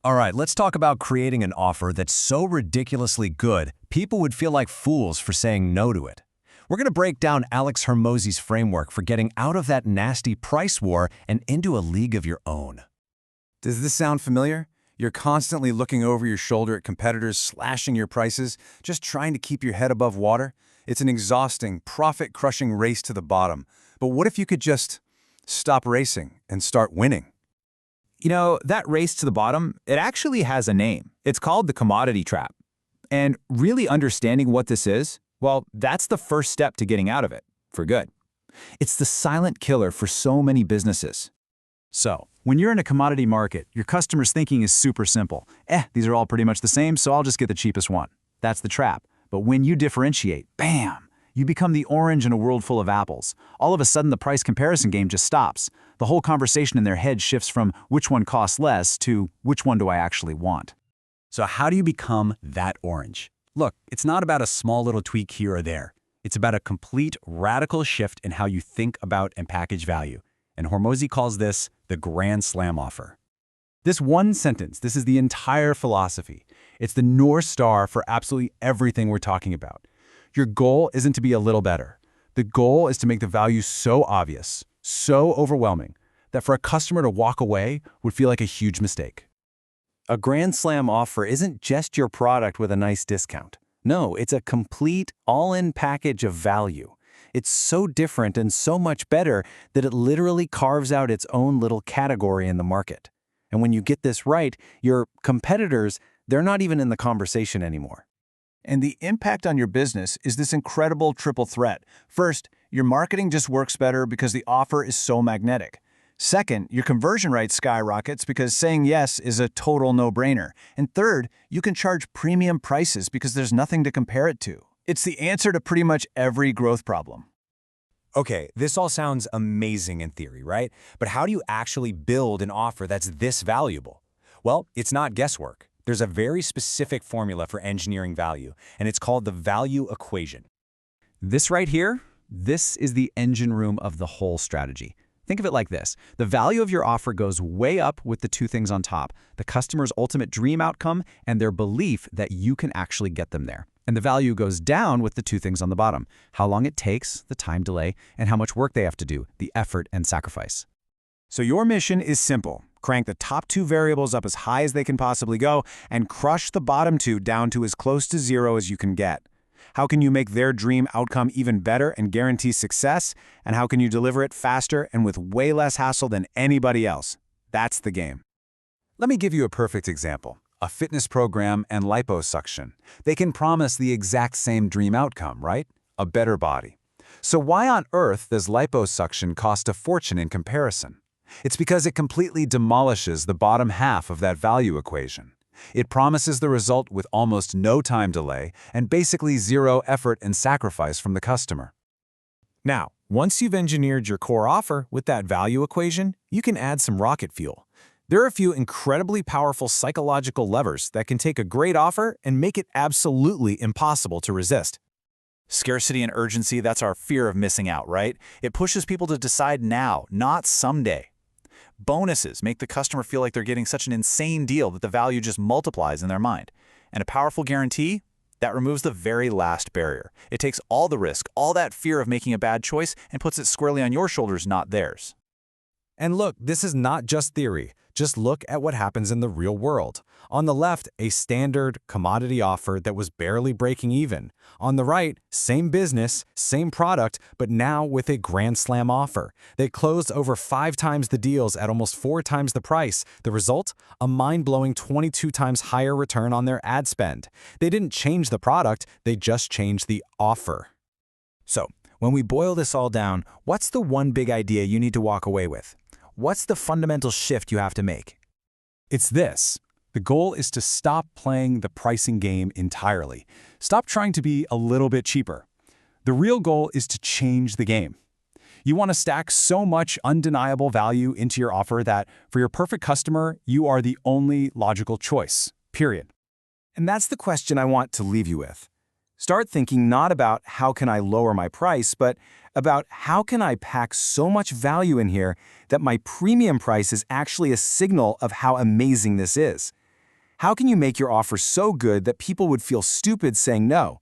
All right, let's talk about creating an offer that's so ridiculously good, people would feel like fools for saying no to it. We're going to break down Alex Hormozi's framework for getting out of that nasty price war and into a league of your own. Does this sound familiar? You're constantly looking over your shoulder at competitors slashing your prices, just trying to keep your head above water. It's an exhausting, profit-crushing race to the bottom. But what if you could just stop racing and start winning? You know, that race to the bottom, it actually has a name. It's called the commodity trap. And really understanding what this is, well, that's the first step to getting out of it, for good. It's the silent killer for so many businesses. So, when you're in a commodity market, your customer's thinking is super simple. These are all pretty much the same, so I'll just get the cheapest one. That's the trap. But when you differentiate, bam! You become the orange in a world full of apples. All of a sudden, the price comparison game just stops. The whole conversation in their head shifts from which one costs less to which one do I actually want. So how do you become that orange? Look, it's not about a small little tweak here or there. It's about a complete, radical shift in how you think about and package value. And Hormozi calls this the Grand Slam offer. This one sentence, this is the entire philosophy. It's the North Star for absolutely everything we're talking about. Your goal isn't to be a little better. The goal is to make the value so obvious, so overwhelming, that for a customer to walk away would feel like a huge mistake. A Grand Slam offer isn't just your product with a nice discount. No, it's a complete, all-in package of value. It's so different and so much better that it literally carves out its own little category in the market. And when you get this right, your competitors, they're not even in the conversation anymore. And the impact on your business is this incredible triple threat. First, your marketing just works better because the offer is so magnetic. Second, your conversion rate skyrockets because saying yes is a total no-brainer. And third, you can charge premium prices because there's nothing to compare it to. It's the answer to pretty much every growth problem. Okay, this all sounds amazing in theory, right? But how do you actually build an offer that's this valuable? Well, it's not guesswork. There's a very specific formula for engineering value, and it's called the value equation. This right here, this is the engine room of the whole strategy. Think of it like this. The value of your offer goes way up with the two things on top, the customer's ultimate dream outcome and their belief that you can actually get them there. And the value goes down with the two things on the bottom, how long it takes, the time delay, and how much work they have to do, the effort and sacrifice. So your mission is simple. Crank the top two variables up as high as they can possibly go and crush the bottom two down to as close to zero as you can get. How can you make their dream outcome even better and guarantee success? And how can you deliver it faster and with way less hassle than anybody else? That's the game. Let me give you a perfect example. A fitness program and liposuction. They can promise the exact same dream outcome, right? A better body. So why on earth does liposuction cost a fortune in comparison? It's because it completely demolishes the bottom half of that value equation. It promises the result with almost no time delay and basically zero effort and sacrifice from the customer. Now, once you've engineered your core offer with that value equation, you can add some rocket fuel. There are a few incredibly powerful psychological levers that can take a great offer and make it absolutely impossible to resist. Scarcity and urgency, that's our fear of missing out, right? It pushes people to decide now, not someday. Bonuses make the customer feel like they're getting such an insane deal that the value just multiplies in their mind. And a powerful guarantee, that removes the very last barrier. It takes all the risk, all that fear of making a bad choice, and puts it squarely on your shoulders, not theirs. And look, this is not just theory. Just look at what happens in the real world. On the left, a standard commodity offer that was barely breaking even. On the right, same business, same product, but now with a Grand Slam offer. They closed over 5 times the deals at almost 4 times the price. The result? A mind-blowing 22 times higher return on their ad spend. They didn't change the product, they just changed the offer. So, when we boil this all down, what's the one big idea you need to walk away with? What's the fundamental shift you have to make? It's this. The goal is to stop playing the pricing game entirely. Stop trying to be a little bit cheaper. The real goal is to change the game. You want to stack so much undeniable value into your offer that for your perfect customer, you are the only logical choice, period. And that's the question I want to leave you with. Start thinking not about how can I lower my price, but about how can I pack so much value in here that my premium price is actually a signal of how amazing this is. How can you make your offer so good that people would feel stupid saying no?